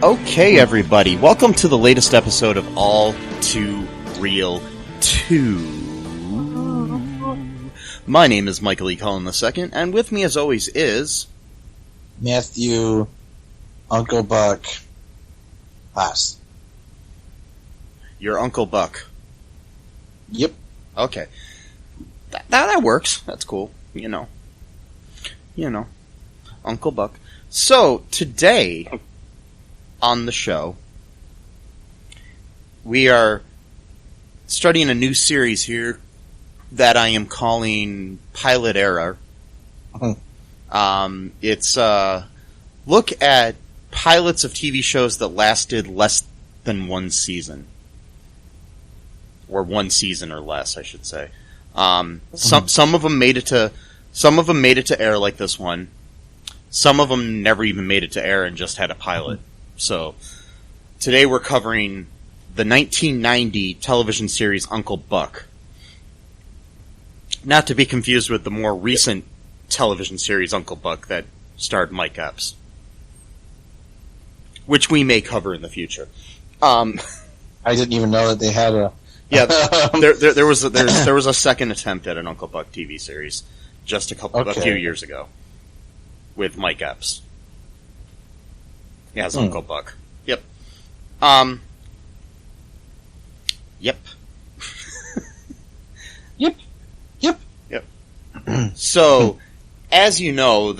Okay, everybody, welcome to the latest episode of All2ReelToo. My name is Michael E. Cullen II, and with me as always is... Matthew, Uncle Buck, Haas. Your Uncle Buck. Yep. Okay. That works. That's cool. You know. Uncle Buck. So, today... on the show, we are studying a new series here that I am calling Pilot Era. It's a look at pilots of TV shows that lasted less than one season. Or one season or less, I should say. Some of them made it to air like this one. Some of them never even made it to air and just had a pilot. So, today we're covering the 1990 television series Uncle Buck. Not to be confused with the more recent television series Uncle Buck that starred Mike Epps. Which we may cover in the future. I didn't even know that they had a... Yeah, there was a second attempt at an Uncle Buck TV series just a few years ago with Mike Epps. Yeah, it's Uncle Buck. Yep. Yep. Yep. So, as you know,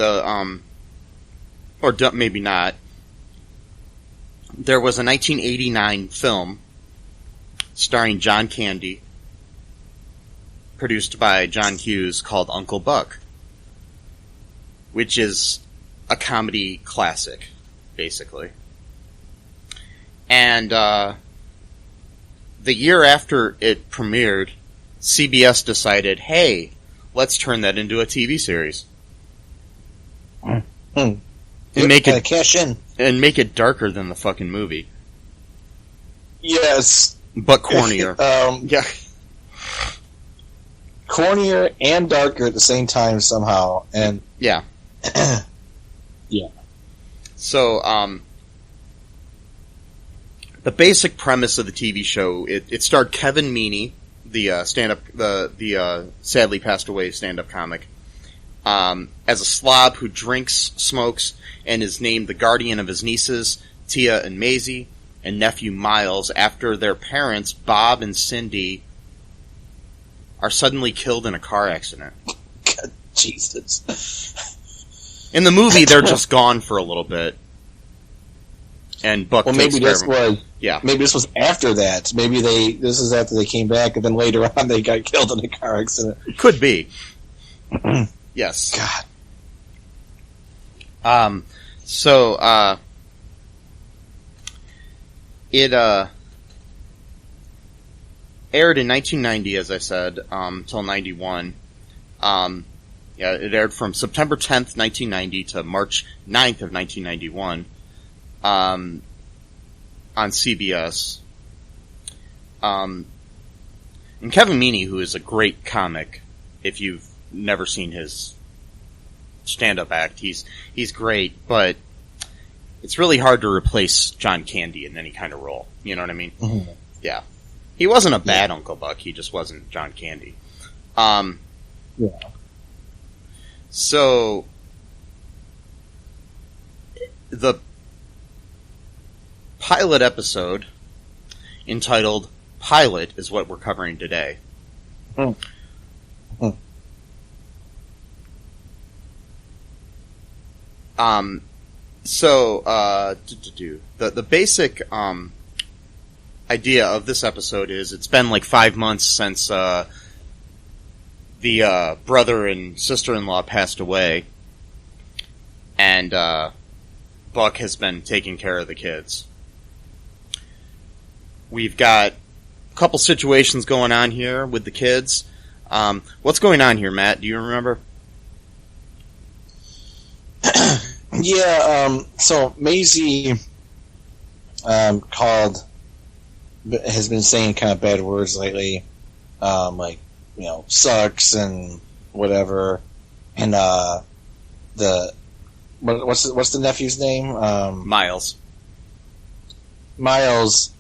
maybe not, there was a 1989 film starring John Candy, produced by John Hughes, called Uncle Buck, which is a comedy classic. Basically. And the year after it premiered, CBS decided, hey, let's turn that into a TV series. And make it cash in. And make it darker than the fucking movie. Yes. But cornier. Yeah. Cornier and darker at the same time somehow. And yeah. Yeah. So, the basic premise of the TV show, it starred Kevin Meaney, the sadly passed away stand-up comic, as a slob who drinks, smokes, and is named the guardian of his nieces, Tia and Maisie, and nephew Miles, after their parents, Bob and Cindy, are suddenly killed in a car accident. God, Jesus. In the movie, they're just gone for a little bit. And Buck maybe this was maybe this was after that. Maybe this is after they came back, and then later on they got killed in a car accident. Could be. Yes. God. So it aired in 1990, as I said, till 91. It aired from September 10th, 1990 to March 9th of 1991 on CBS. And Kevin Meaney, who is a great comic, if you've never seen his stand-up act, he's great, but it's really hard to replace John Candy in any kind of role. You know what I mean? Mm-hmm. Yeah. He wasn't a bad Uncle Buck, he just wasn't John Candy. Yeah. So, the pilot episode, entitled Pilot, is what we're covering today. Mm. Mm. The basic idea of this episode is it's been like 5 months since the brother and sister-in-law passed away, and Buck has been taking care of the kids. We've got a couple situations going on here with the kids. What's going on here, Matt? Do you remember? Yeah, so Maisie has been saying kind of bad words lately, like, sucks and whatever. And what's the nephew's name? Miles. Miles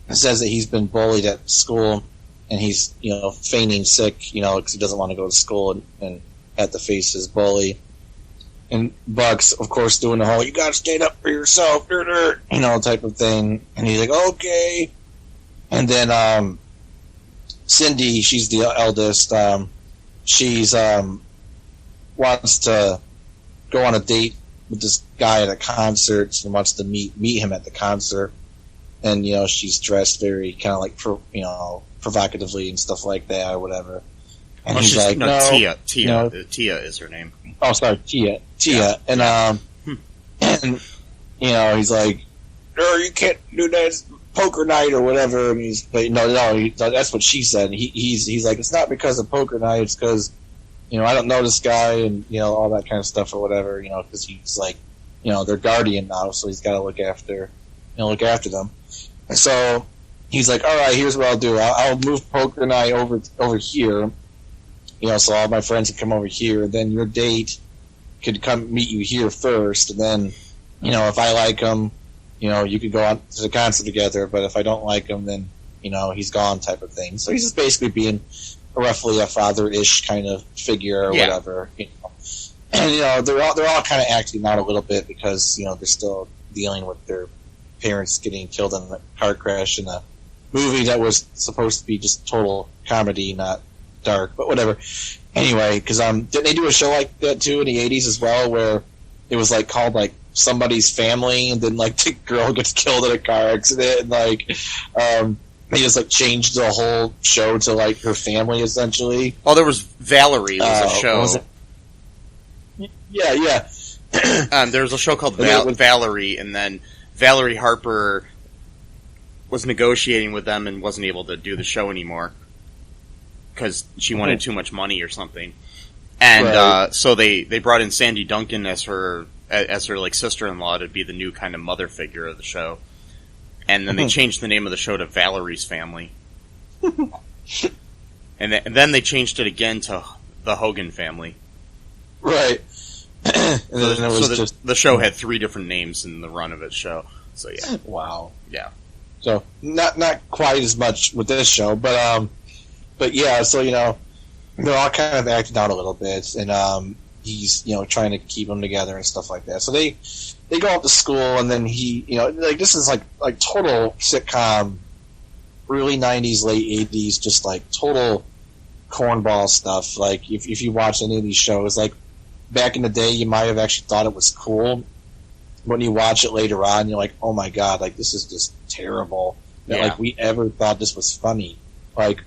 says that he's been bullied at school, and he's feigning sick, because he doesn't want to go to school and have to face his bully. And Buck's, of course, doing the whole "you gotta stand up for yourself," type of thing. And he's like, "Okay." And then Cindy, she's the eldest. She's wants to go on a date with this guy at a concert and wants to meet him at the concert. And she's dressed very kind of like provocatively and stuff like that or whatever. And he's like, "No, Tia. Tia is her name." Oh, sorry, Tia. Yeah. And he's like, "No, you can't do that. It's poker night or whatever." And that's what she said. He's like, "It's not because of poker night. It's because I don't know this guy and all that kind of stuff or whatever. Because he's like, their guardian now, so he's got to look after them." And so he's like, "All right, here's what I'll do. I'll move poker night over here. So all my friends can come over here, and then your date could come meet you here first, and then, if I like him, you could go on to the concert together, but if I don't like him, then, he's gone," type of thing. So he's just basically being roughly a father-ish kind of figure or whatever, And, they're all kind of acting out a little bit because, they're still dealing with their parents getting killed in a car crash in a movie that was supposed to be just total comedy, not dark, but whatever. Anyway, because didn't they do a show like that too in the 80s as well, where it was like called like Somebody's Family, and then like the girl gets killed in a car accident, and like they just like changed the whole show to like her family essentially. Oh, there was Valerie was a show. Was it? Yeah. There was a show called Valerie, and then Valerie Harper was negotiating with them and wasn't able to do the show anymore because she wanted too much money or something. And so they brought in Sandy Duncan as her like sister-in-law to be the new kind of mother figure of the show. And then they changed the name of the show to Valerie's Family. and then they changed it again to The Hogan Family. Right. And then it was the show had 3 different names in the run of its show. So yeah. Wow. Yeah. So not quite as much with this show, but yeah, so they're all kind of acting out a little bit, and he's trying to keep them together and stuff like that. So they go up to school, and then he like this is like total sitcom, early 90s, late 80s, just like total cornball stuff. Like if you watch any of these shows, like back in the day, you might have actually thought it was cool. When you watch it later on, you're like, "Oh my god, like this is just terrible." That like we ever thought this was funny. Like,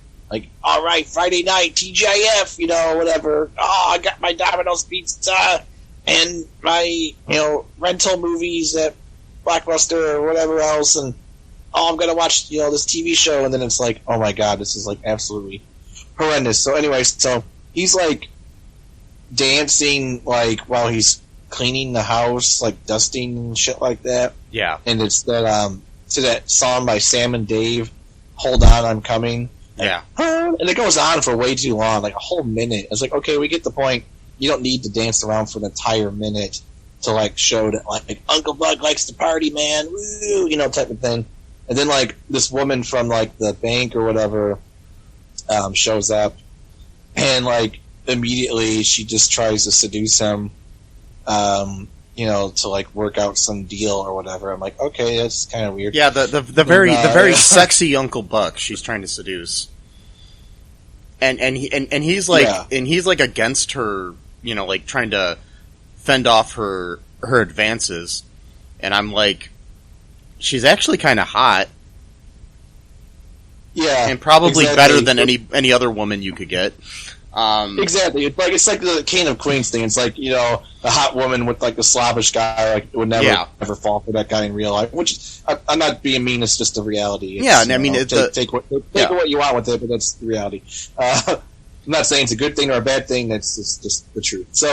all right, Friday night, TGIF, whatever. Oh, I got my Domino's pizza and my, rental movies at Blockbuster or whatever else, and I'm gonna watch, this TV show, and then it's like, oh my god, this is like absolutely horrendous. So anyway, so he's like dancing like while he's cleaning the house, like dusting and shit like that. Yeah. And it's that to that song by Sam and Dave, "Hold On, I'm Coming." Yeah. And it goes on for way too long, like a whole minute. It's like, okay, we get the point. You don't need to dance around for an entire minute to like show that like Uncle Buck likes to party, man, woo, type of thing. And then like this woman from like the bank or whatever shows up, and like immediately she just tries to seduce him, to like work out some deal or whatever. I'm like, okay, that's kind of weird. Yeah, the very sexy Uncle Buck she's trying to seduce, and he's like he's like against her, like trying to fend off her advances, and I'm like, she's actually kind of hot, Yeah, and probably exactly. better than any other woman you could get. Exactly. It's like the King of Queens thing. It's like, a hot woman with like a slobbish guy like would never fall for that guy in real life. Which I'm not being mean. It's just the reality. And I mean, take what you want with it, but that's the reality. I'm not saying it's a good thing or a bad thing. That's just the truth. So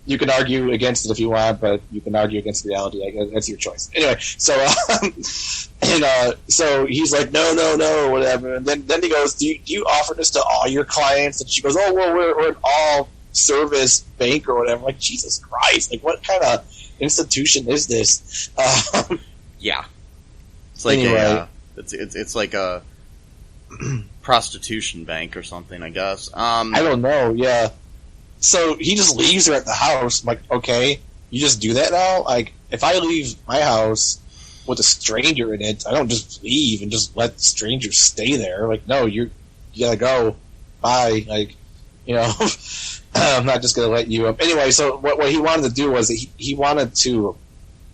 you can argue against it if you want, but you can argue against reality. I guess that's your choice. Anyway, so so he's like, no, whatever. And then he goes, do you offer this to all your clients? And she goes, oh, well, we're an all-service bank or whatever. I'm like, Jesus Christ, like what kind of institution is this? It's like it's like a prostitution bank or something, I guess. I don't know. Yeah. So he just leaves her at the house. I'm like, okay, you just do that now? Like, if I leave my house with a stranger in it, I don't just leave and just let the stranger stay there. Like, no, you gotta go. Bye. Like, I'm not just gonna let you up. Anyway, so what he wanted to do was he wanted to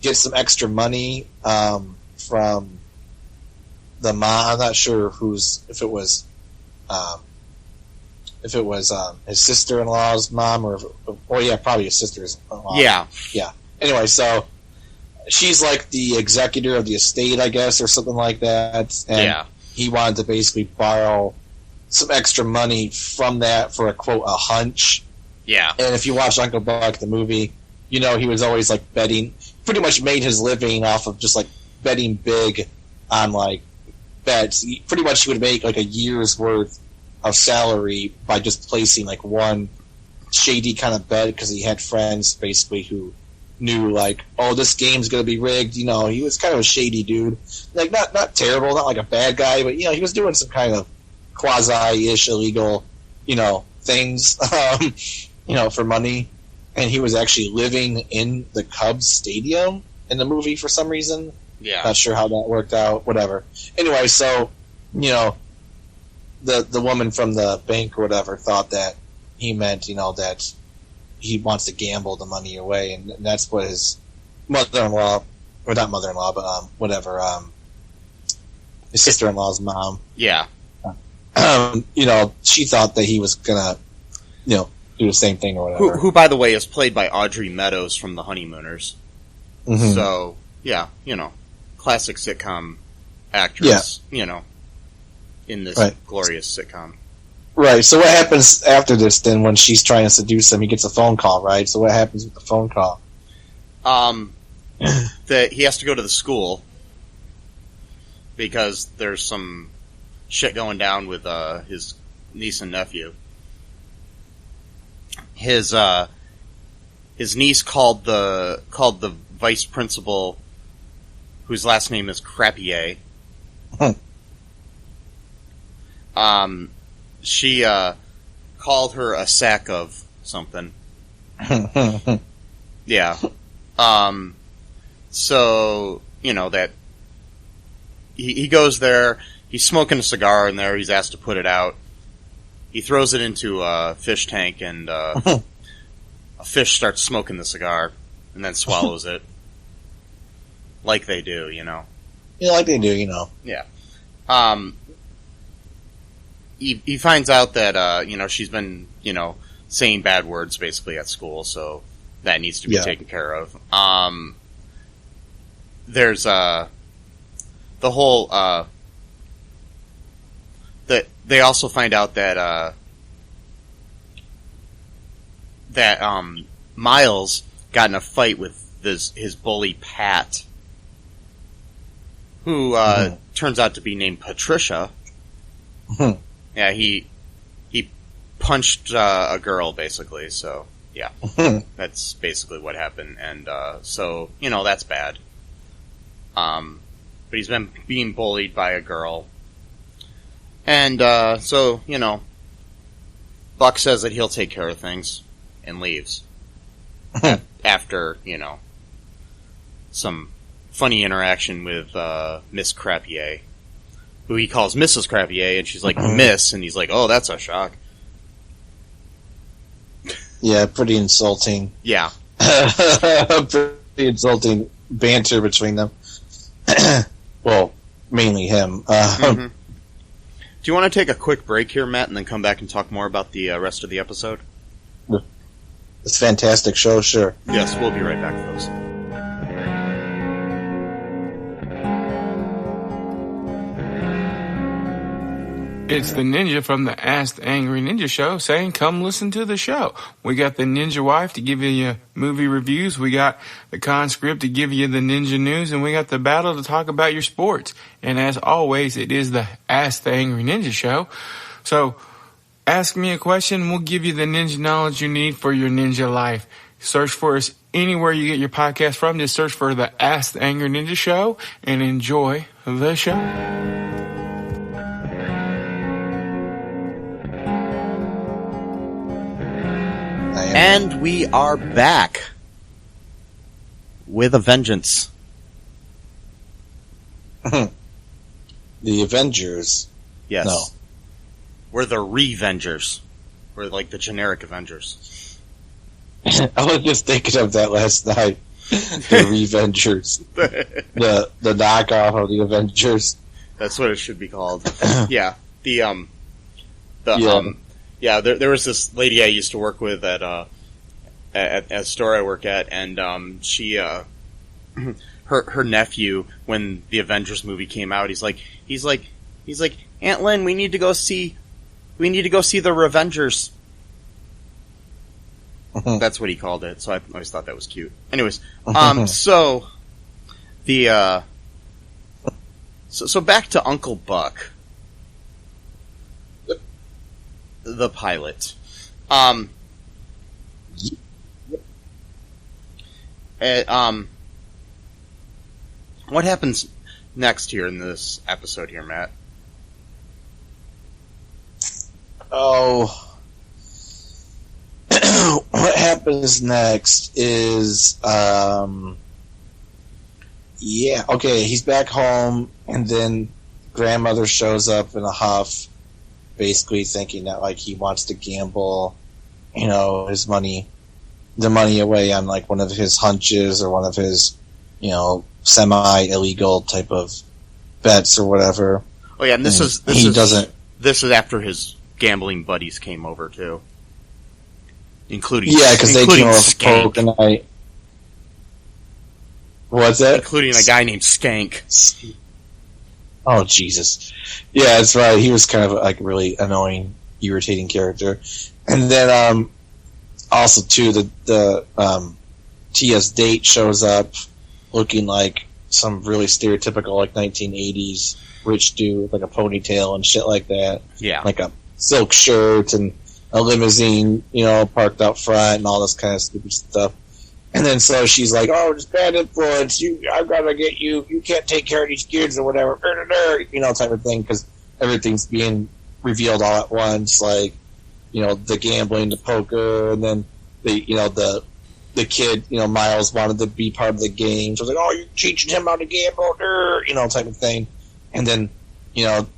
get some extra money from the mom. I'm not sure if it was his sister-in-law's mom or probably his sister-in-law. Yeah. Anyway, so she's like the executor of the estate, I guess, or something like that. And he wanted to basically borrow some extra money from that for a quote, a hunch. Yeah. And if you watch Uncle Buck, the movie, he was always like betting, pretty much made his living off of just like betting big on like bets. Pretty much he would make like a year's worth of salary by just placing like one shady kind of bet because he had friends basically who knew like, oh, this game's going to be rigged. He was kind of a shady dude, like not terrible, not like a bad guy, but he was doing some kind of quasi-ish illegal, things, for money. And he was actually living in the Cubs stadium in the movie for some reason. Yeah, not sure how that worked out. Whatever. Anyway, so the woman from the bank or whatever thought that he meant, that he wants to gamble the money away, and that's what his mother-in-law, or not mother-in-law, but whatever, his sister-in-law's mom. Yeah. She thought that he was gonna, do the same thing or whatever. Who, by the way, is played by Audrey Meadows from The Honeymooners. Mm-hmm. So, yeah, classic sitcom actress, in this glorious sitcom. Right, so what happens after this then when she's trying to seduce him? He gets a phone call, right? So what happens with the phone call? That he has to go to the school because there's some shit going down with his niece and nephew. His niece called the vice principal, whose last name is Crapier. She called her a sack of something. Yeah. So, that he goes there, he's smoking a cigar in there, he's asked to put it out. He throws it into a fish tank, and a fish starts smoking the cigar, and then swallows it. Like they do, Yeah, like they do, Yeah. He finds out that, she's been, saying bad words basically at school, so that needs to be taken care of. There's, the whole, that they also find out that, Miles got in a fight with his bully Pat, who, turns out to be named Patricia. Yeah, he punched a girl, basically, so, yeah. That's basically what happened, and, so, that's bad. But he's been being bullied by a girl. And, so, Buck says that he'll take care of things, and leaves. After, some funny interaction with, Miss Crapier, who he calls Mrs. Crapier, and she's like, Miss, and he's like, oh, that's a shock. Yeah, pretty insulting. Yeah. Pretty insulting banter between them. Well, mainly him. Do you want to take a quick break here, Matt, and then come back and talk more about the rest of the episode? It's a fantastic show, sure. Yes, we'll be right back, folks. It's the ninja from the Ask the Angry Ninja Show saying, come listen to the show. We got the ninja wife to give you your movie reviews. We got the conscript to give you the ninja news. And we got the battle to talk about your sports. And as always, it is the Ask the Angry Ninja Show. So ask me a question. We'll give you the ninja knowledge you need for your ninja life. Search for us anywhere you get your podcast from. Just search for the Ask the Angry Ninja Show and enjoy the show. And we are back with a vengeance. The Avengers. Yes. No. We're the Revengers. We're like the generic Avengers. I was just thinking of that last night. The Revengers. the knockoff of the Avengers. That's what it should be called. Yeah. There was this lady I used to work with at a store I work at, and she her nephew, when the Avengers movie came out, he's like, Aunt Lynn, we need to go see the Revengers. That's what he called it. So I always thought that was cute. Anyways, so back to Uncle Buck. The pilot. What happens next here in this episode here, Matt? Oh. What happens next is, he's back home, and then grandmother shows up in a huff, basically thinking that, like, he wants to gamble, the money away on, like, one of his hunches or one of his, semi-illegal type of bets or whatever. Oh yeah, and this is after his gambling buddies came over too, including because they came over for poker night. What's that? Including a guy named Skank. Oh Jesus! Yeah, that's right. He was kind of like a really annoying, irritating character. And then also too, the Tia's date shows up looking like some really stereotypical like 1980s rich dude with like a ponytail and shit like that. Yeah, like a silk shirt and a limousine, parked out front and all this kind of stupid stuff. And then so she's like, "Oh, it's bad influence. I've got to get you. You can't take care of these kids or whatever." Type of thing, because everything's being revealed all at once. Like, the gambling, the poker, and then the kid, Miles wanted to be part of the game. So it's like, "Oh, you're teaching him how to gamble," type of thing. And then,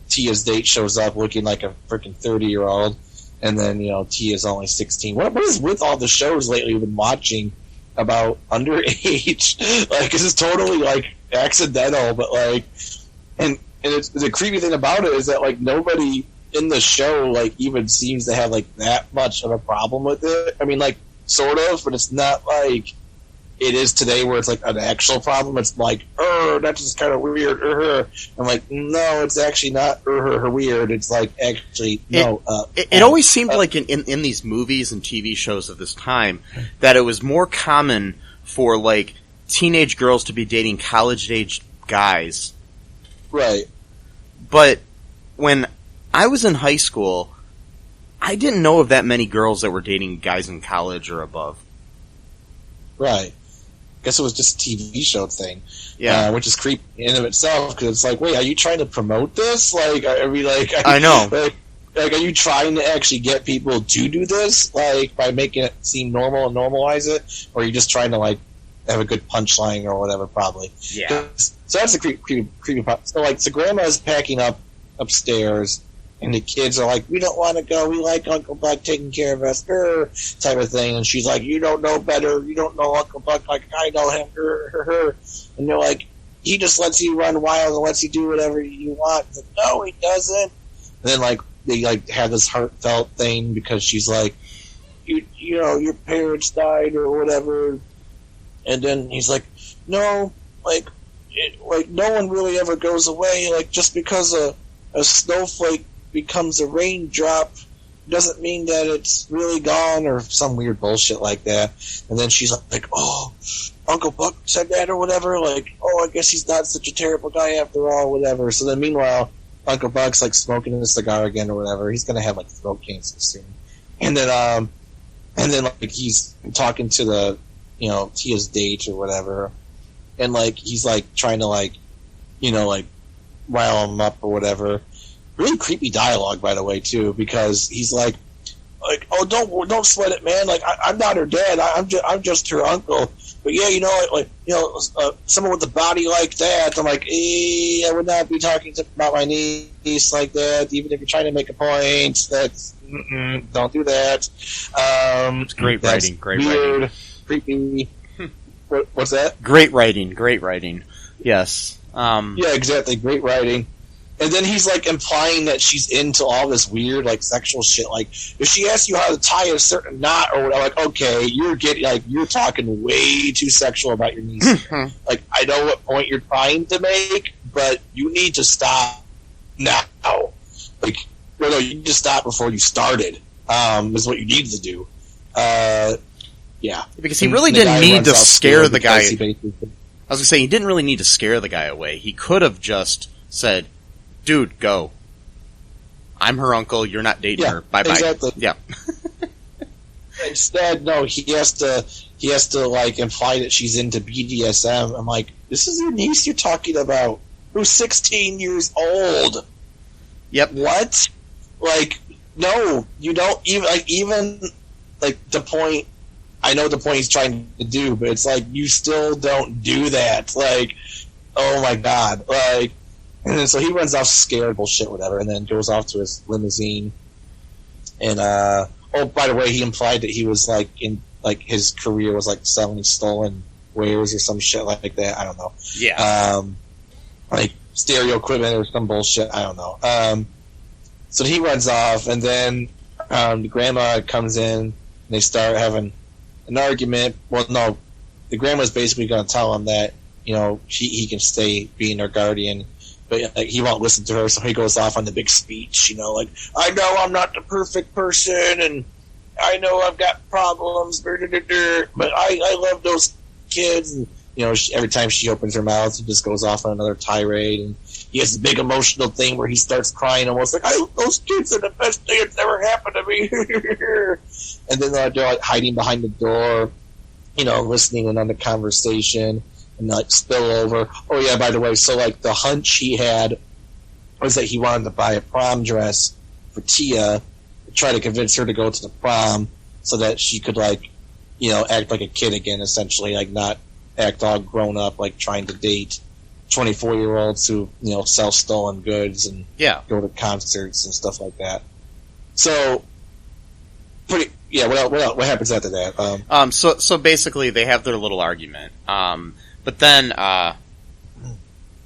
Tia's date shows up looking like a freaking 30-year-old, and then Tia's only 16. What is with all the shows lately we've been watching about underage? Like, this is totally like accidental, but like, and it's the creepy thing about it is that like nobody in the show like even seems to have like that much of a problem with it. I mean, like sort of, but it's not like it is today where it's like an actual problem. It's like, that's just kind of weird. I'm like, no, it's actually not weird. It's like actually no. It always seemed like in these movies and TV shows of this time that it was more common for like teenage girls to be dating college-age guys. Right. But when I was in high school, I didn't know of that many girls that were dating guys in college or above. Right. I guess it was just a TV show thing. Yeah. Which is creepy in and of itself, because it's like, wait, are you trying to promote this? Like, I know. Like, are you trying to actually get people to do this? Like, by making it seem normal and normalize it? Or are you just trying to, like, have a good punchline or whatever, probably? Yeah. So that's a creepy part. So, like, grandma's packing up upstairs, and the kids are like, we don't want to go, we like Uncle Buck taking care of us, type of thing. And she's like, you don't know better, you don't know Uncle Buck like I know him, And they're like, he just lets you run wild and lets you do whatever you want. Like, no, he doesn't. And then, like, they, like, have this heartfelt thing because she's like, you know, your parents died or whatever. And then he's like, no, like, no one really ever goes away. Like, just because a snowflake becomes a raindrop doesn't mean that it's really gone, or some weird bullshit like that. And then she's like, oh, Uncle Buck said that or whatever. Like, oh, I guess he's not such a terrible guy after all, whatever. So then meanwhile, Uncle Buck's like smoking a cigar again or whatever. He's gonna have like throat cancer soon. And then like he's talking to the, you know, Tia's date or whatever. And like he's like trying to like, you know, like rile him up or whatever. Really creepy dialogue, by the way, too, because he's like, oh, don't sweat it, man. Like, I'm not her dad. I'm just her uncle. But yeah, you know, someone with a body like that. I'm like, I would not be talking about my niece like that, even if you're trying to make a point. That's don't do that. It's great writing. Great weird, writing. Creepy. What's that? Great writing. Yes. Yeah, exactly. Great writing. And then he's like implying that she's into all this weird like sexual shit. Like if she asks you how to tie a certain knot or whatever, like okay, you're talking way too sexual about your niece. Like I know what point you're trying to make, but you need to stop now. Like no, you need to stop before you started. Is what you need to do. Yeah, because he really didn't need to scare the guy. I was gonna say he didn't really need to scare the guy away. He could have just said, dude, go. I'm her uncle. You're not dating her. Bye bye. Exactly. Yeah. Instead, no. He has to like imply that she's into BDSM. I'm like, this is your niece you're talking about, who's 16 years old. Yep. What? Like, no. You don't even the point. I know the point he's trying to do, but it's like you still don't do that. Like, oh my god. Like. And then so he runs off scared bullshit, whatever, and then goes off to his limousine. And oh, by the way, he implied that he was like in like his career was like selling stolen wares or some shit like that. I don't know. Yeah. Like stereo equipment or some bullshit. I don't know. So he runs off, and then the grandma comes in, and they start having an argument. Well, no, the grandma's basically going to tell him that you know he can stay being her guardian. But like, he won't listen to her, so he goes off on the big speech, you know, like, I know I'm not the perfect person, and I know I've got problems, but I love those kids. And, you know, every time she opens her mouth, he just goes off on another tirade, and he has a big emotional thing where he starts crying, almost like, those kids are the best thing that's ever happened to me. And then they're like hiding behind the door, you know, listening in on the conversation. And like spill over. Oh yeah, by the way, so like the hunch he had was that he wanted to buy a prom dress for Tia, to try to convince her to go to the prom, so that she could like, you know, act like a kid again, essentially, like not act all grown up, like trying to date 24-year-olds who, you know, sell stolen goods and go to concerts and stuff like that. So, pretty. Yeah. What happens after that? So basically, they have their little argument. But then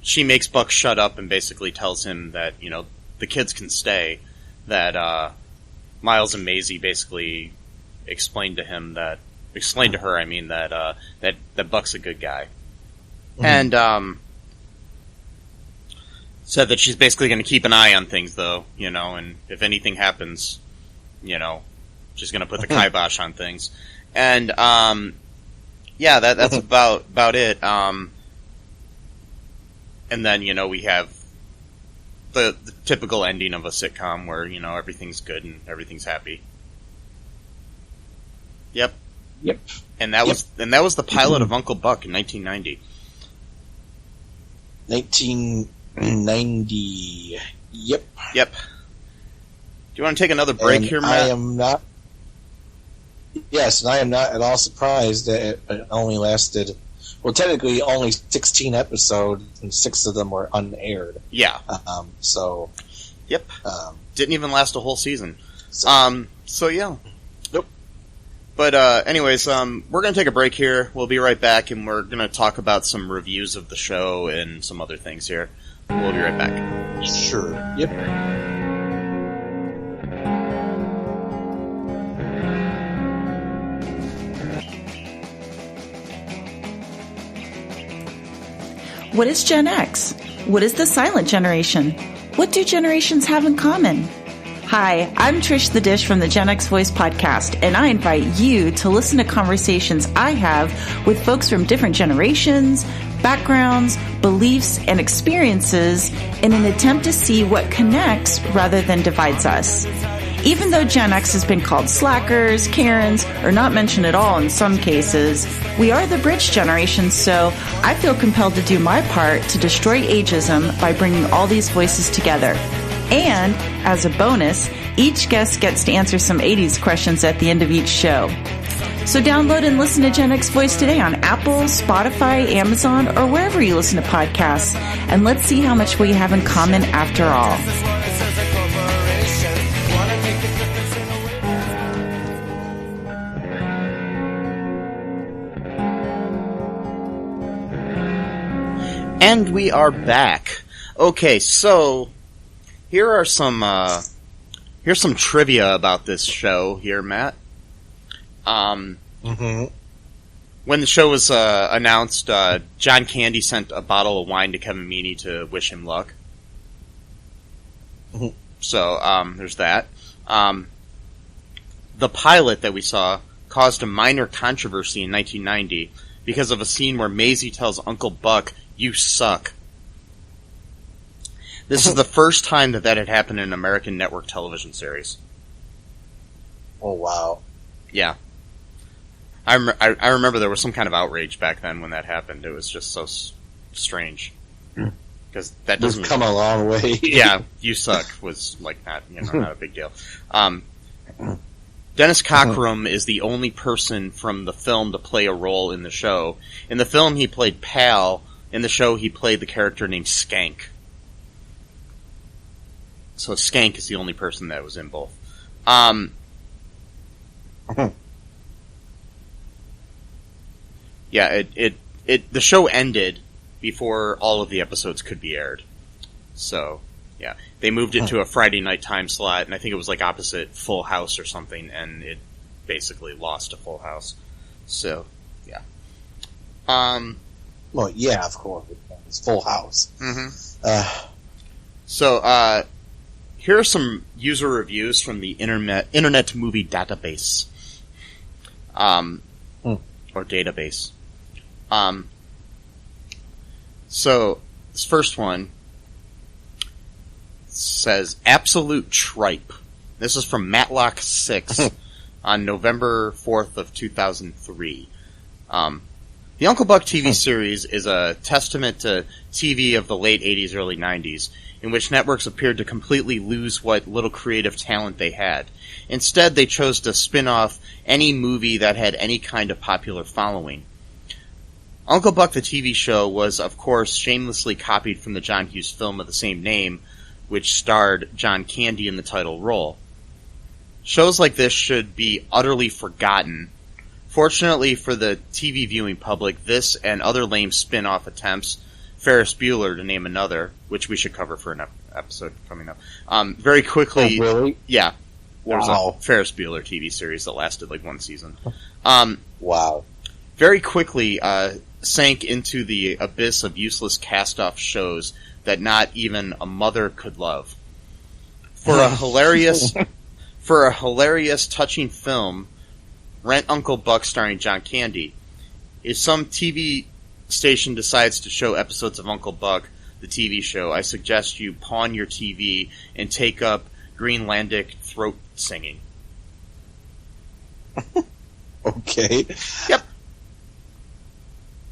she makes Buck shut up and basically tells him that, you know, the kids can stay. That Miles and Maisie basically explained to her, I mean, that Buck's a good guy. Mm-hmm. And said that she's basically going to keep an eye on things, though, you know, and if anything happens, you know, she's going to put the kibosh on things. And yeah, that's about it. And then, you know, we have the typical ending of a sitcom where, you know, everything's good and everything's happy. Yep. And that was the pilot of Uncle Buck in 1990. 1990. Yep. Do you want to take another break here, Matt? I am not. Yes, and I am not at all surprised that it only lasted, well, technically only 16 episodes, and 6 of them were unaired. Yeah. So. Yep. Didn't even last a whole season. So yeah. Nope. But anyways, we're going to take a break here. We'll be right back, and we're going to talk about some reviews of the show and some other things here. We'll be right back. Sure. Yep. What is Gen X? What is the silent generation? What do generations have in common? Hi, I'm Trish the Dish from the Gen X Voice podcast, and I invite you to listen to conversations I have with folks from different generations, backgrounds, beliefs, and experiences in an attempt to see what connects rather than divides us. Even though Gen X has been called slackers, Karens, or not mentioned at all in some cases, we are the bridge generation, so I feel compelled to do my part to destroy ageism by bringing all these voices together. And, as a bonus, each guest gets to answer some 80s questions at the end of each show. So download and listen to Gen X Voice today on Apple, Spotify, Amazon, or wherever you listen to podcasts. And let's see how much we have in common after all. And we are back. Okay, so here are some here's some trivia about this show here, Matt. When the show was announced, John Candy sent a bottle of wine to Kevin Meaney to wish him luck. So there's that. The pilot that we saw caused a minor controversy in 1990 because of a scene where Maisie tells Uncle Buck, "You suck." This is the first time that had happened in an American network television series. Oh, wow. Yeah. I remember there was some kind of outrage back then when that happened. It was just so strange. Because that doesn't... We've come a long way. Yeah, "you suck" was like not a big deal. Dennis Cockrum is the only person from the film to play a role in the show. In the film, he played Pal. In the show, he played the character named Skank. So Skank is the only person that was in both. Yeah, the show ended before all of the episodes could be aired. So, yeah. They moved it to a Friday night time slot, and I think it was like opposite Full House or something, and it basically lost to Full House. So, yeah. Well, yeah, of course. It's Full House. Mm-hmm. So, here are some user reviews from the Internet Movie Database. Or database. So, this first one says, "Absolute tripe." This is from Matlock6 on November 4th of 2003. The Uncle Buck TV series is a testament to TV of the late 80s, early 90s, in which networks appeared to completely lose what little creative talent they had. Instead, they chose to spin off any movie that had any kind of popular following. Uncle Buck the TV show was, of course, shamelessly copied from the John Hughes film of the same name, which starred John Candy in the title role. Shows like this should be utterly forgotten. Fortunately for the TV viewing public, this and other lame spin-off attempts, Ferris Bueller to name another, which we should cover for an episode coming up, very quickly... Oh, really? Yeah. There was Wow. a Ferris Bueller TV series that lasted like one season. Wow. Very quickly sank into the abyss of useless cast-off shows that not even a mother could love. For a hilarious, touching film, rent Uncle Buck starring John Candy. If some TV station decides to show episodes of Uncle Buck, the TV show, I suggest you pawn your TV and take up Greenlandic throat singing. Okay. Yep.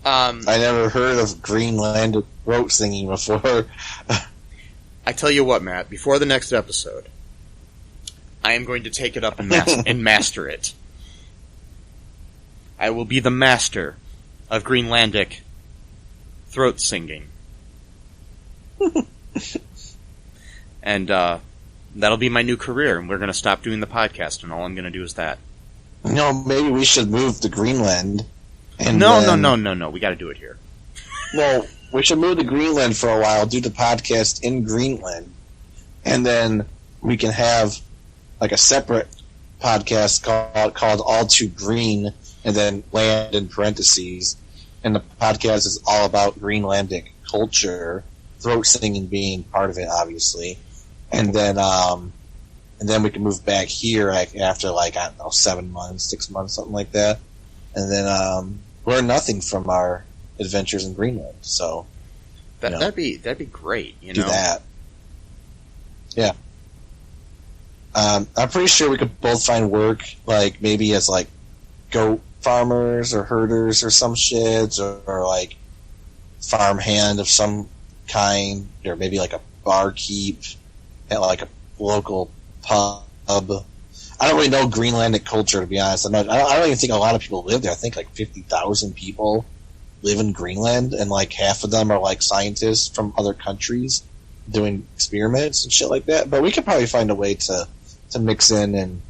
I never heard of Greenlandic throat singing before. I tell you what, Matt, before the next episode, I am going to take it up and, and master it. I will be the master of Greenlandic throat singing. And that'll be my new career, and we're going to stop doing the podcast, and all I'm going to do is that. maybe we should move to Greenland. And No. We got to do it here. Well, we should move to Greenland for a while, do the podcast in Greenland, and then we can have like a separate podcast called All2Green, and then land in parentheses. And the podcast is all about Greenlandic culture, throat singing being part of it, obviously. And then we can move back here after 7 months, 6 months, something like that, and then learn nothing from our adventures in Greenland. So that'd be great. Do that. Yeah. I'm pretty sure we could both find work, like maybe as like goat farmers or herders or some shit, or like farmhand of some kind, or maybe like a barkeep at like a local pub. I don't really know Greenlandic culture, to be honest. I don't even think a lot of people live there. I think like 50,000 people live in Greenland, and like half of them are like scientists from other countries doing experiments and shit like that. But we could probably find a way to mix in and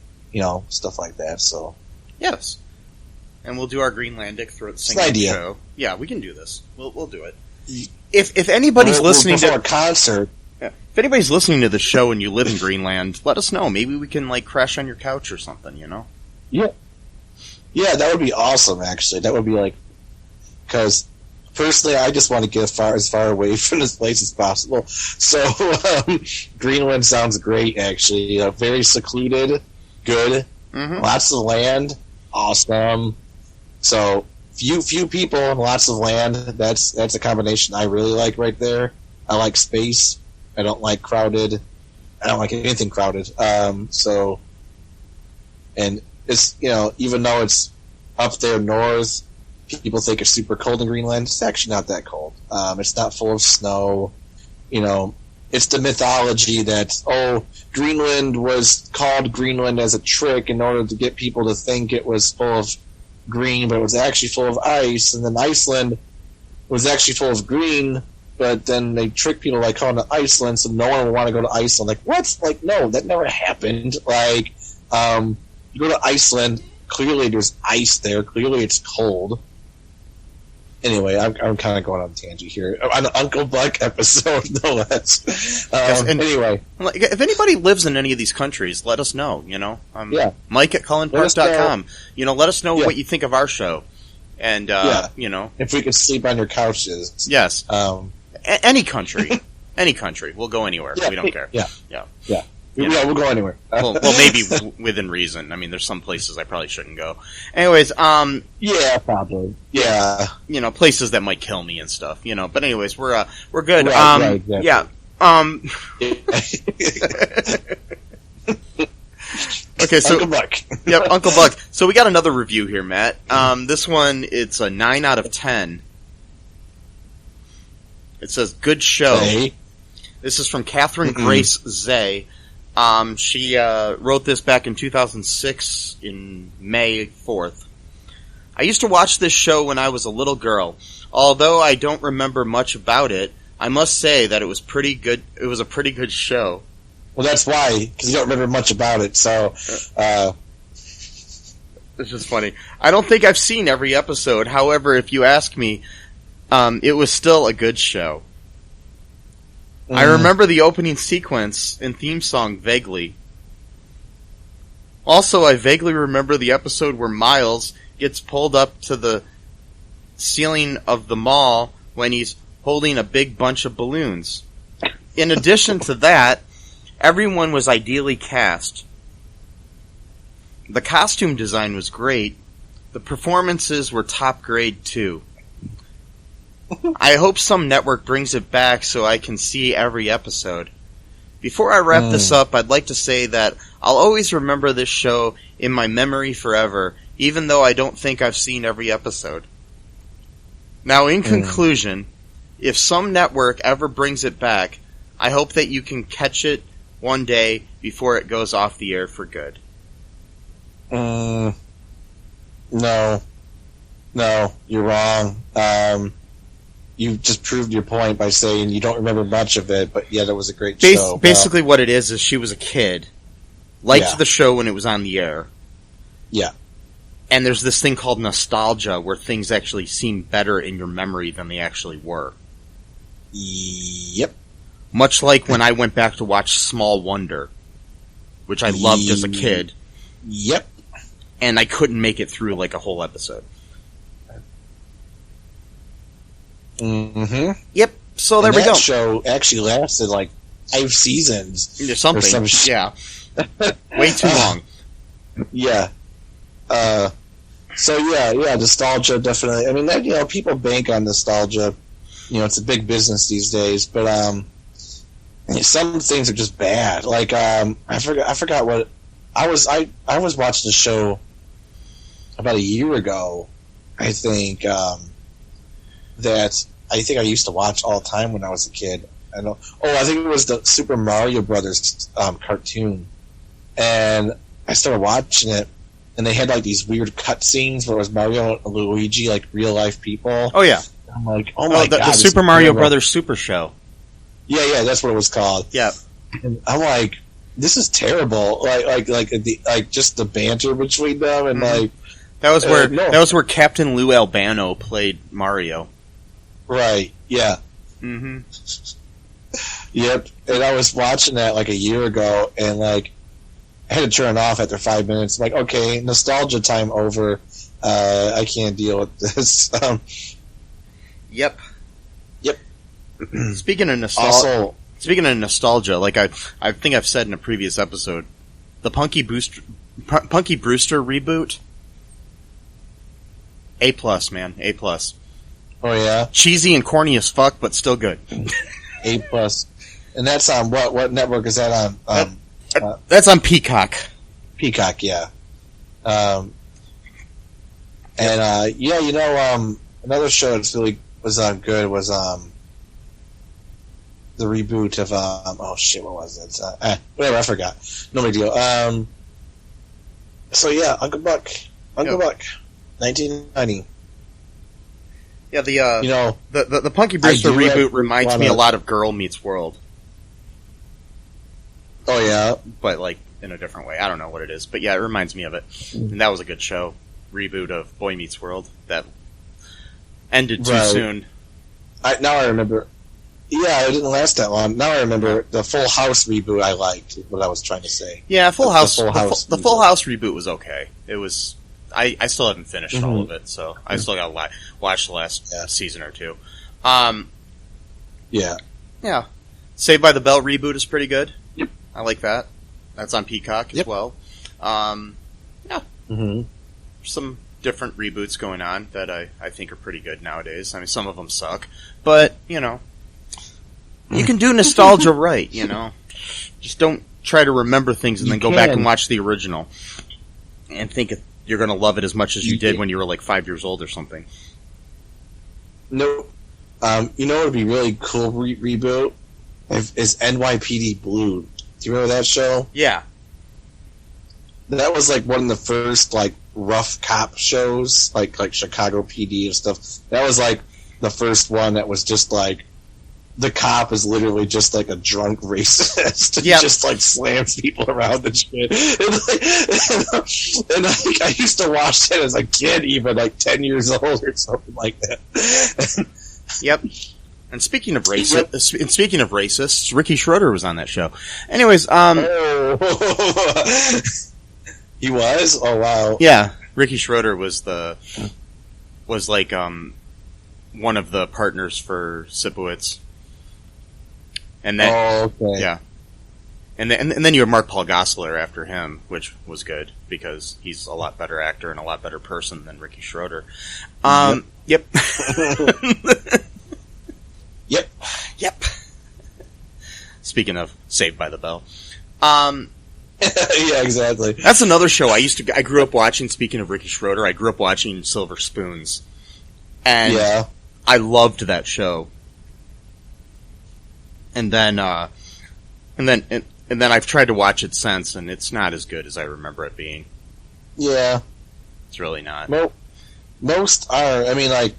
stuff like that. So yes, and we'll do our Greenlandic throat singing show. Yeah, we can do this. We'll do it. If anybody's listening to a concert. Yeah. If anybody's listening to the show and you live in Greenland, let us know. Maybe we can crash on your couch or something. Yeah, that would be awesome. Actually, that would be because personally, I just want to get as far away from this place as possible. So Greenland sounds great. Actually, very secluded, good, lots of land, awesome. So few people and lots of land. That's a combination I really like right there. I like space. I don't like crowded. I don't like anything crowded. And it's even though it's up there north, people think it's super cold in Greenland. It's actually not that cold. It's not full of snow. It's the mythology that Greenland was called Greenland as a trick in order to get people to think it was full of green, but it was actually full of ice. And then Iceland was actually full of green, but then they tricked people by calling it Iceland, so no one would want to go to Iceland. What? No, that never happened. You go to Iceland, clearly there's ice there. Clearly it's cold. Anyway, I'm kind of going on a tangent here. On an Uncle Buck episode, no less. Anyway. If anybody lives in any of these countries, let us know, Yeah. Mike at cullenpark.com. Let us know what you think of our show. And, if we could sleep on your couches. Yes. Any country. Any country. We'll go anywhere. Yeah, we don't care. Yeah. We'll go anywhere. well, maybe within reason. I mean, there's some places I probably shouldn't go. Anyways, yeah, probably. Yeah. Places that might kill me and stuff, But anyways, we're good. Right, exactly. Yeah. Okay, so Uncle Buck. Yep, Uncle Buck. So we got another review here, Matt. This one, it's a 9 out of 10. It says, good show. Hey. This is from Catherine Grace Zay. She wrote this back in 2006 in May 4th. I used to watch this show when I was a little girl. Although I don't remember much about it, I must say that it was pretty good. It was a pretty good show. Well, that's why, because you don't remember much about it, so... It's just funny. I don't think I've seen every episode. However, if you ask me, it was still a good show. I remember the opening sequence and theme song vaguely. Also, I vaguely remember the episode where Miles gets pulled up to the ceiling of the mall when he's holding a big bunch of balloons. In addition to that, everyone was ideally cast. The costume design was great. The performances were top grade too. I hope some network brings it back so I can see every episode. Before I wrap this up, I'd like to say that I'll always remember this show in my memory forever, even though I don't think I've seen every episode. Now, in conclusion, if some network ever brings it back, I hope that you can catch it one day before it goes off the air for good. No, you're wrong. You just proved your point by saying you don't remember much of it, but yet it was a great show. Basically what it is she was a kid, liked the show when it was on the air. Yeah. And there's this thing called nostalgia where things actually seem better in your memory than they actually were. Yep. Much like when I went back to watch Small Wonder, which I loved as a kid. Yep. And I couldn't make it through like a whole episode. Mm-hmm. Yep. So there we go. That show actually lasted like 5 seasons. Or something. Yeah. Way too long. Yeah. So yeah, nostalgia definitely. I mean, that, people bank on nostalgia. It's a big business these days, but some things are just bad. Like I forgot what I was watching a show about a year ago. I think that I used to watch all the time when I was a kid. I think it was the Super Mario Brothers cartoon, and I started watching it, and they had like these weird cut scenes where it was Mario and Luigi, like real life people. Oh yeah, I'm like, oh my god, the Super Mario Brothers Super Show. Yeah, that's what it was called. Yeah, and I'm like, this is terrible. Like just the banter between them, and like that was where Captain Lou Albano played Mario. Right. Yeah. Mm-hmm. Yep. And I was watching that like a year ago, and like I had to turn it off after 5 minutes. I'm like, okay, nostalgia time over. I can't deal with this. Yep. Yep. Speaking of nostalgia, like I think I've said in a previous episode, the Punky Brewster reboot, A+, man, A+. Oh yeah, cheesy and corny as fuck, but still good. A+, and that's on what network is that on? That's on Peacock. Peacock, yeah. Another show that's really was good was the reboot of what was it? Whatever, I forgot. No big deal. So yeah, Uncle Buck, 1990. Yeah, the Punky Brewster reboot reminds me a lot of Girl Meets World. Oh yeah, but like in a different way. I don't know what it is, but yeah, it reminds me of it. And that was a good show. Reboot of Boy Meets World that ended too soon. Now I remember. Yeah, it didn't last that long. Now I remember the Full House reboot. I liked what I was trying to say. Yeah, Full House. The Full House reboot was okay. It was. I still haven't finished all of it, so I still got to watch the last season or two. Yeah. Saved by the Bell reboot is pretty good. Yep. I like that. That's on Peacock as well. Some different reboots going on that I think are pretty good nowadays. I mean, some of them suck, but you can do nostalgia right. Just don't try to remember things and then go back and watch the original and think you're going to love it as much as you did when you were like 5 years old or something. No. What would be really cool reboot is NYPD Blue. Do you remember that show? Yeah. That was like one of the first like rough cop shows, like Chicago PD and stuff. That was like the first one that was just like the cop is literally just like a drunk racist. He just like slams people around and shit. And I used to watch that as a kid, even like 10 years old or something like that. Yep. And speaking of racists, Ricky Schroeder was on that show. Anyways, he was? Oh wow. Yeah. Ricky Schroeder was like one of the partners for Sipowicz. And then, yeah. And then you have Mark Paul Gosselaar after him, which was good because he's a lot better actor and a lot better person than Ricky Schroeder. Yep. Yep. Speaking of Saved by the Bell. Yeah, exactly. That's another show I grew up watching. Speaking of Ricky Schroeder, I grew up watching Silver Spoons. And I loved that show. And then I've tried to watch it since, and it's not as good as I remember it being. Yeah. It's really not. Well, most are. I mean, like,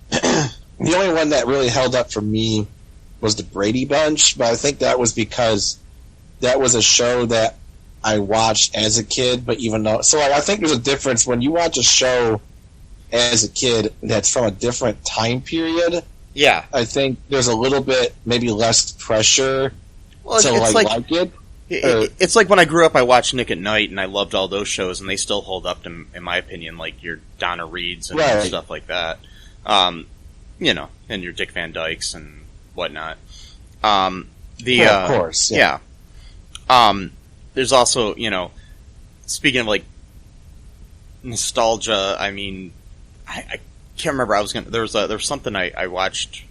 the only one that really held up for me was the Brady Bunch, but I think that was because that was a show that I watched as a kid, but even though... So I think there's a difference when you watch a show as a kid that's from a different time period. Yeah. I think there's a little bit, maybe less pressure to like it. It's like when I grew up, I watched Nick at Night, and I loved all those shows, and they still hold up, in my opinion, like your Donna Reeds and stuff like that. You know, and your Dick Van Dykes and whatnot. Of course. Yeah. There's also, you know, speaking of like nostalgia, I mean, I can't remember. There was something I watched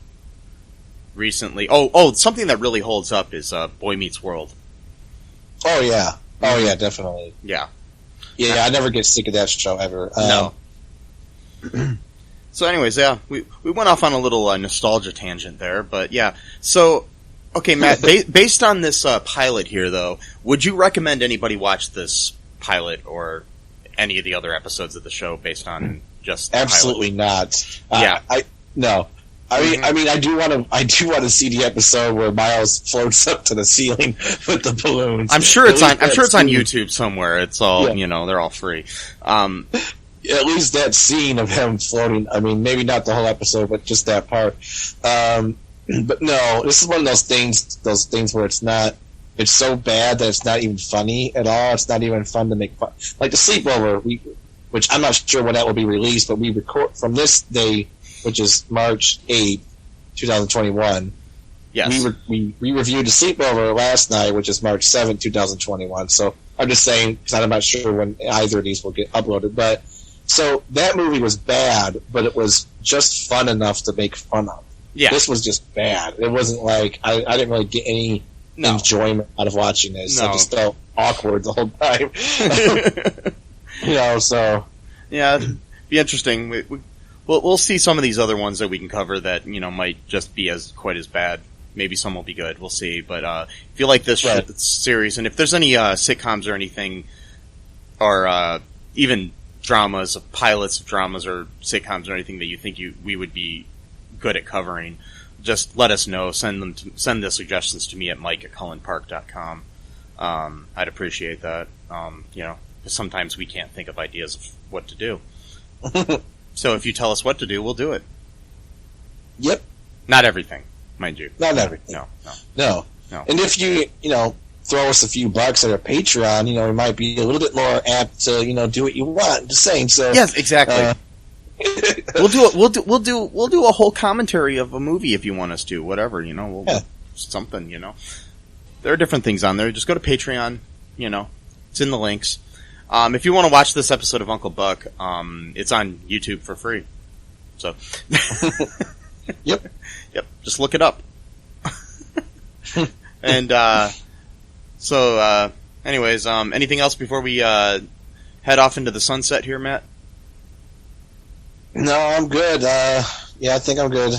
recently. Oh, something that really holds up is Boy Meets World. Oh yeah, definitely. Yeah. I never get sick of that show ever. No. So, anyways, yeah, we went off on a little nostalgia tangent there, but yeah. So, okay, Matt, based on this pilot here, though, would you recommend anybody watch this pilot or any of the other episodes of the show based on just the absolutely pilot? not? Yeah, no. I mean, I do want to see the episode where Miles floats up to the ceiling with the balloons. I'm sure it's on YouTube somewhere. It's all you know, they're all free. At least that scene of him floating. I mean, maybe not the whole episode, but just that part. But no, this is one of those things where it's so bad that it's not even funny at all. It's not even fun to make fun. Like the sleepover, which I'm not sure when that will be released, but we record from this day, which is March 8th, 2021. Yes. We reviewed the sleepover last night, which is March 7th, 2021. So I'm just saying, because I'm not sure when either of these will get uploaded. But so that movie was bad, but it was just fun enough to make fun of. Yeah. This was just bad. It wasn't like I didn't really get any enjoyment out of watching this. I just felt awkward the whole time. You know, so yeah, it'd be interesting. We'll see some of these other ones that we can cover that, you know, might just be quite as bad. Maybe some will be good. We'll see. But if you like this series, and if there's any sitcoms or anything, or even dramas, pilots of dramas or sitcoms or anything that you think we would be good at covering, just let us know. Send the suggestions to me at mike@cullenpark.com. I'd appreciate that. You know, because sometimes we can't think of ideas of what to do. So if you tell us what to do, we'll do it. Yep. Not everything, mind you. Not everything. No. And if you throw us a few bucks at our Patreon, we might be a little bit more apt to, do what you want. I'm just saying. So yes, exactly. We'll do a whole commentary of a movie if you want us to. Whatever, something. There are different things on there. Just go to Patreon. It's in the links. If you want to watch this episode of Uncle Buck, it's on YouTube for free. So, yep. Just look it up. And anyways, anything else before we head off into the sunset here, Matt? No, I'm good. I think I'm good.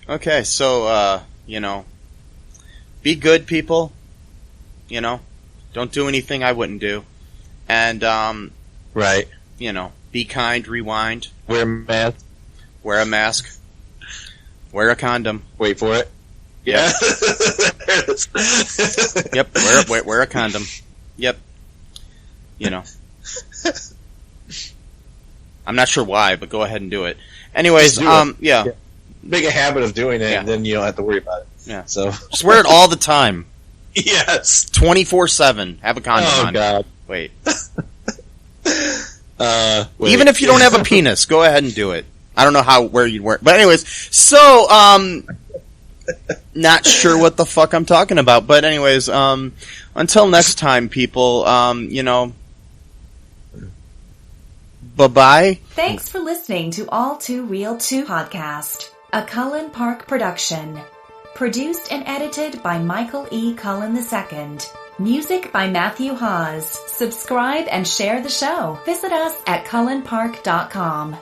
Okay, so be good, people. Don't do anything I wouldn't do. And, right. Be kind, rewind. Wear a mask. Wear a mask. Wear a condom. Wait for it. Yeah. Yep. Wear a condom. Yep. I'm not sure why, but go ahead and do it. Anyways, yeah. Make a habit of doing it, and then you don't have to worry about it. Yeah. So just wear it all the time. Yes. 24/7. Have a condom on. Oh God. Wait. Wait. Even if you don't have a penis, go ahead and do it. I don't know where you'd wear it. But anyways, so, not sure what the fuck I'm talking about. But anyways, until next time, people, bye-bye. Thanks for listening to All2ReelToo podcast, a Cullen Park production. Produced and edited by Michael E. Cullen II. Music by Matthew Hawes. Subscribe and share the show. Visit us at cullenpark.com.